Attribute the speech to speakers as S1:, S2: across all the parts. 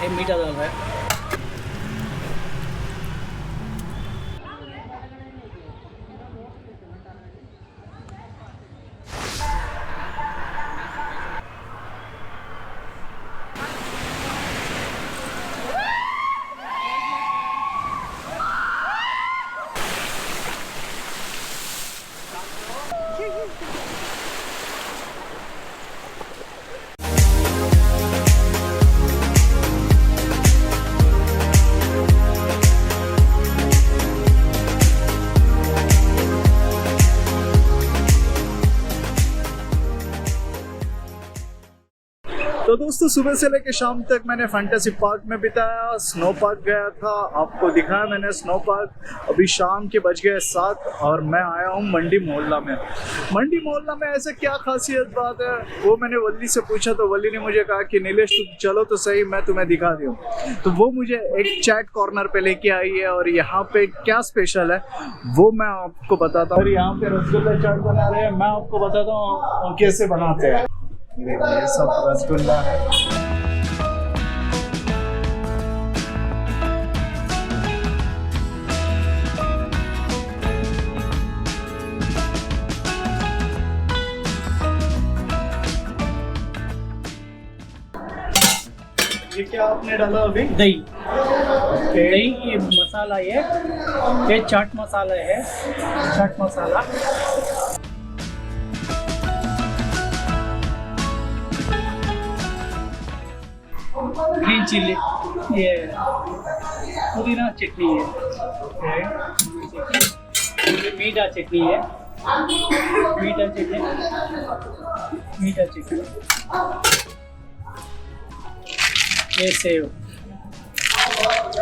S1: ये मीठा डाल रहा है।
S2: तो दोस्तों सुबह से लेकर शाम तक मैंने फैंटेसी पार्क में बिताया, स्नो पार्क गया था, आपको दिखाया मैंने स्नो पार्क। अभी शाम के बज गए 7 और मैं आया हूँ मंडी मोहल्ला में। मंडी मोहल्ला में ऐसे क्या खासियत बात है वो मैंने वल्ली से पूछा, तो वल्ली ने मुझे कहा कि नीलेश तुम चलो तो सही, मैं तुम्हें दिखा दूँ। तो वो मुझे एक चैट कॉर्नर पे लेके आई है और यहाँ पे क्या स्पेशल है वो मैं आपको बताता हूँ। यहाँ पे रसगुल्ला चाट बना रहे हैं, मैं आपको बताता हूँ कैसे बनाते हैं। ये सब रसगुल्ला है। ये क्या आपने डाला अभी?
S1: दही, दही ये मसाला, ये चाट मसाला है, चाट मसाला। ग्रीन चिल्ली, ये पुदीना चटनी है, मीठा चटनी है, मीठा चटनी, मीठा चटनी, ये सेव।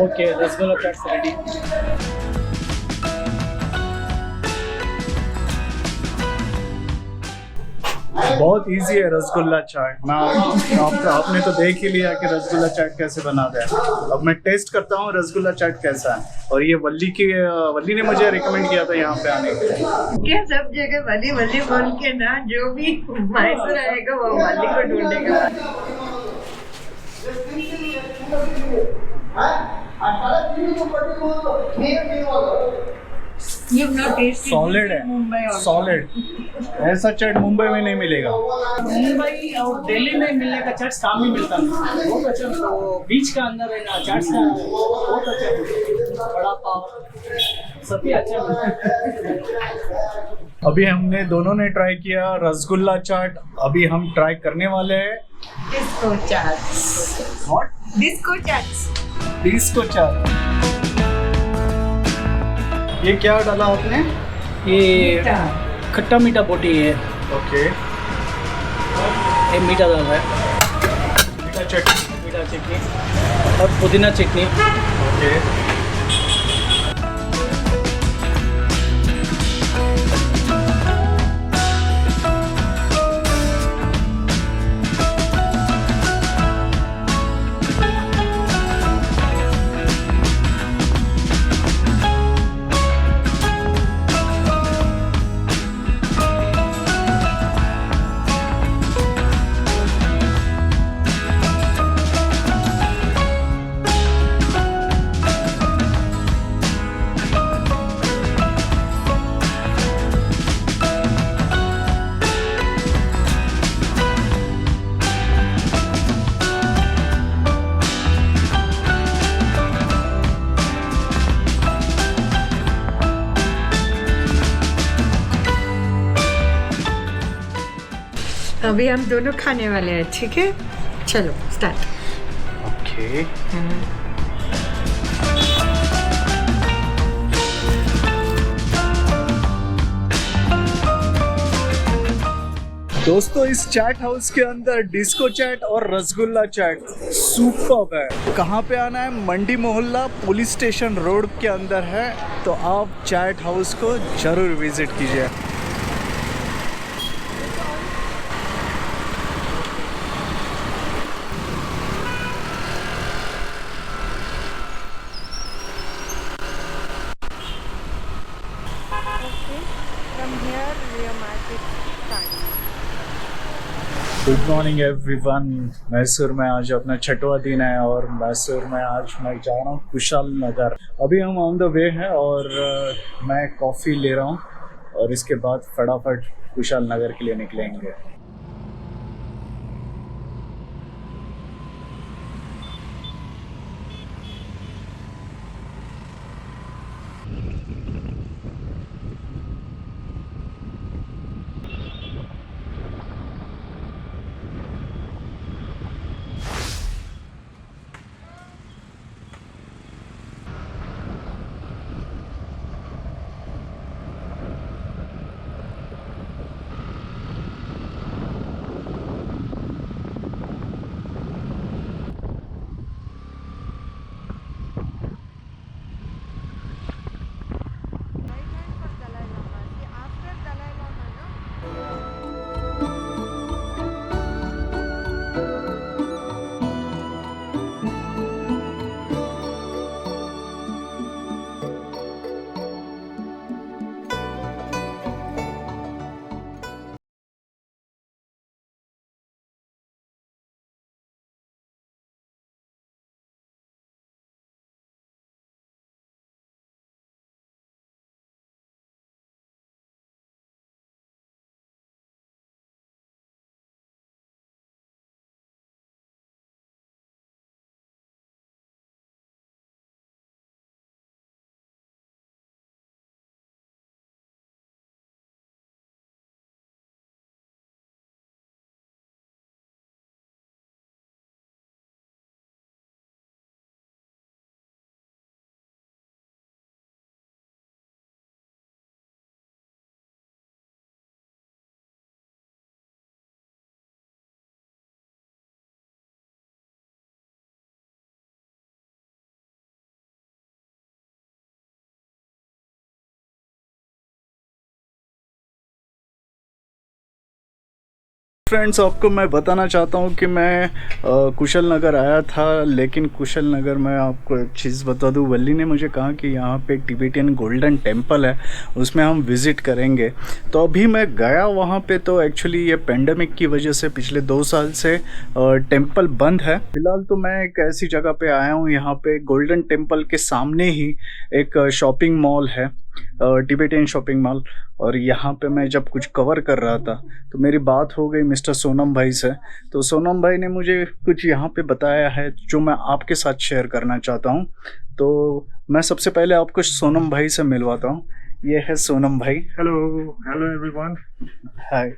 S1: ओके, रसगुल्ला चाट रेडी।
S2: बहुत इजी है रसगुल्ला चाट। मैं आपने तो देख ही लिया कि रसगुल्ला चाट कैसे बनाते हैं। अब मैं टेस्ट करता हूँ रसगुल्ला चाट कैसा है। और ये वल्ली ने मुझे रिकमेंड किया था यहाँ पे आने के लिए।
S3: क्या सब जगह वली वली बोल के ना, जो भी मैसूर आएगा वो वली को ढूंढेगा।
S2: सॉलिड है, सॉलिड। ऐसा चाट मुंबई में नहीं मिलेगा।
S1: मुंबई और दिल्ली में मिलने का चाट काम ही मिलता है, बहुत अच्छा। तो बीच का अंदर है ना चाट का, बहुत अच्छा, बड़ा पाव सभी अच्छा मिलता है।
S2: अभी हमने दोनों ने ट्राई किया रसगुल्ला चाट, अभी हम ट्राई करने वाले हैं
S3: disco chaat.
S2: What?
S3: Disco chaat.
S2: Disco chaat. ये क्या डाला आपने?
S1: ये खट्टा मीठा बोटी है।
S2: ओके।
S1: ये मीठा डाल रहा है,
S2: मीठा चटनी,
S1: मीठा चटनी और पुदीना चटनी।
S2: ओके।
S3: अभी हम दोनों खाने वाले हैं, ठीक है? चलो स्टार्ट।
S2: ओके। दोस्तों इस चैट हाउस के अंदर डिस्को चैट और रसगुल्ला चैट सुपर्ब है। कहाँ पे आना है? मंडी मोहल्ला पुलिस स्टेशन रोड के अंदर है, तो आप चैट हाउस को जरूर विजिट कीजिए। Good morning everyone. मैसूर में आज अपना छठवां दिन है और मैसूर में आज मैं जा रहा हूँ कुशाल नगर। अभी हम ऑन द वे हैं और मैं कॉफ़ी ले रहा हूँ और इसके बाद फटाफट कुशाल नगर के लिए निकलेंगे। फ्रेंड्स, आपको मैं बताना चाहता हूँ कि मैं कुशल नगर आया था, लेकिन कुशल नगर में आपको एक चीज़ बता दूँ। वल्ली ने मुझे कहा कि यहाँ पे एक टिबेटियन गोल्डन टेम्पल है, उसमें हम विज़िट करेंगे। तो अभी मैं गया वहाँ पे, तो एक्चुअली ये पेंडेमिक की वजह से पिछले 2 साल से टेम्पल बंद है। फिलहाल तो मैं एक ऐसी जगह पे आया हूँ, यहाँ पे गोल्डन टेम्पल के सामने ही एक शॉपिंग मॉल है, टिबेटियन शॉपिंग मॉल। और यहाँ पे मैं जब कुछ कवर कर रहा था तो मेरी बात हो गई मिस्टर सोनम भाई से। तो सोनम भाई ने मुझे कुछ यहाँ पे बताया है जो मैं आपके साथ शेयर करना चाहता हूँ। तो मैं सबसे पहले आपको सोनम भाई से मिलवाता हूँ। ये है सोनम भाई।
S4: Hello everyone.
S2: हाय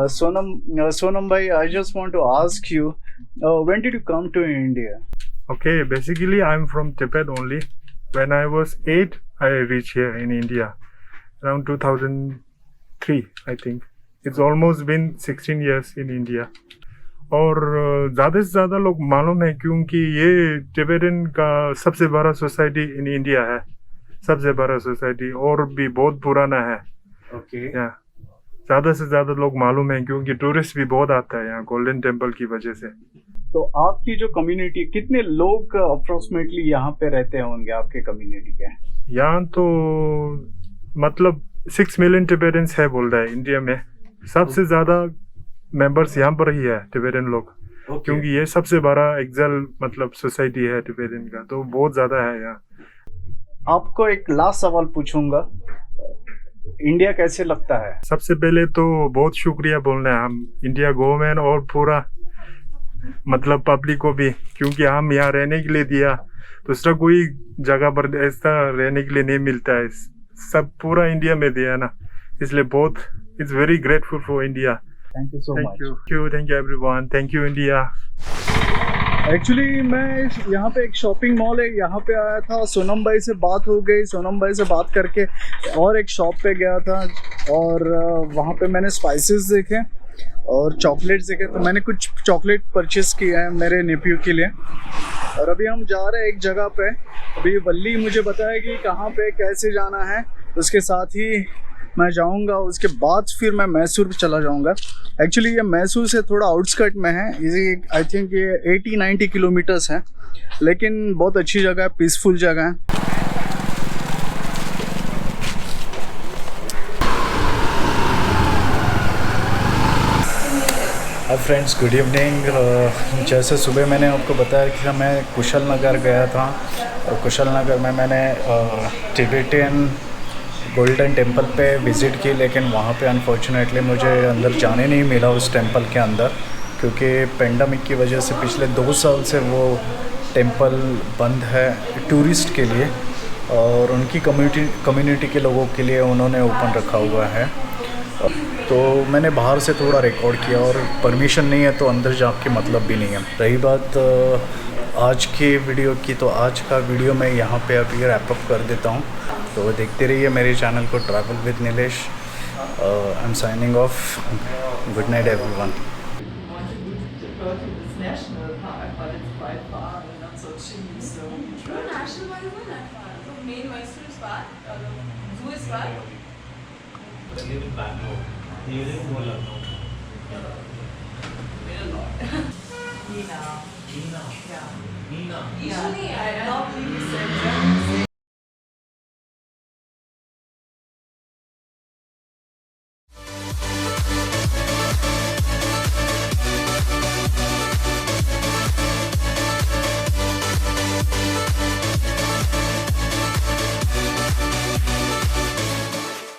S2: सोनम भाई, I just want to ask you, when did you come to India?
S4: Okay, basically I'm from Tibet only. When I was 8, I reached here in India around 2003, I think. It's almost been 16 years in India. और ज़्यादा से ज़्यादा लोग मालूम है क्योंकि ये Tibetan का सबसे बड़ा सोसाइटी इन इंडिया है, सबसे बड़ा सोसाइटी, और भी बहुत पुराना है।
S2: ओके।
S4: ज़्यादा से ज़्यादा लोग मालूम है क्योंकि टूरिस्ट भी बहुत आता है यहाँ गोल्डन टेम्पल की वजह से।
S2: तो आपकी जो कम्युनिटी, कितने लोग अप्रोक्सीमेटली यहाँ पे रहते होंगे आपके कम्युनिटी के?
S4: यहाँ तो मतलब 6 मिलियन टिबेटन्स है बोल रहा है इंडिया में। सबसे ज़्यादा मेंबर्स यहाँ पर ही है टिबेटन लोग, क्योंकि ये सबसे बड़ा एक्सेल मतलब सोसाइटी है टिबेटन का, तो बहुत ज़्यादा है यहाँ।
S2: आपको एक लास्ट सवाल पूछूंगा, इंडिया कैसे लगता है?
S4: सबसे पहले तो बहुत शुक्रिया बोलना है हम इंडिया गवर्नमेंट और पूरा मतलब पब्लिक को भी, क्योंकि हम यहाँ रहने के लिए दिया, दूसरा कोई जगह पर ऐसा रहने के लिए नहीं मिलता है, सब पूरा इंडिया में दिया ना, इसलिए बहुत it's very grateful for India.
S2: Thank you so much.
S4: Thank you everyone, thank you India.
S2: Actually मैं यहाँ पे एक शॉपिंग मॉल है, यहाँ पे आया था, सोनम भाई से बात हो गई, सोनम भाई से बात करके और एक शॉप पे गया था और वहाँ पे मैंने स्पाइसेस देखे और चॉकलेट्स देखे, तो मैंने कुछ चॉकलेट परचेस किया है मेरे नेफ्यू के लिए। और अभी हम जा रहे हैं एक जगह पे, अभी वल्ली मुझे बताएगी कहाँ पे कैसे जाना है, उसके साथ ही मैं जाऊंगा, उसके बाद फिर मैं मैसूर चला जाऊंगा। एक्चुअली ये मैसूर से थोड़ा आउटस्कर्ट में है, ये आई थिंक ये 80-90 किलोमीटर्स है, लेकिन बहुत अच्छी जगह है, पीसफुल जगह है। Hi friends, good evening. जैसे सुबह मैंने आपको बताया कि मैं कुशल नगर गया था और कुशल नगर में मैंने टिबेटियन गोल्डन टेम्पल पे विज़िट की, लेकिन वहाँ पे अनफॉर्चुनेटली मुझे अंदर जाने नहीं मिला उस टेम्पल के अंदर, क्योंकि पेंडेमिक की वजह से पिछले 2 साल से वो टेम्पल बंद है टूरिस्ट के लिए, और उनकी कम्युनिटी के लोगों के लिए उन्होंने ओपन रखा हुआ है। तो मैंने बाहर से थोड़ा रिकॉर्ड किया, और परमिशन नहीं है तो अंदर जाके मतलब भी नहीं है। रही बात आज की वीडियो की, तो आज का वीडियो मैं यहाँ पे अभी रैप अप कर देता हूँ। तो देखते रहिए मेरे चैनल को, travel with Nilesh. I am signing off. Good night everyone.
S5: National park, but it's quite far and not so cheap, so we try. National Park ist nicht far. So main Mysore is far, zoo is far.
S1: I live in Bangalore. You live in Lucknow.
S5: Been a lot. Nina.
S1: Nina.
S5: Yeah.
S1: Nina.
S5: Usually I not really center.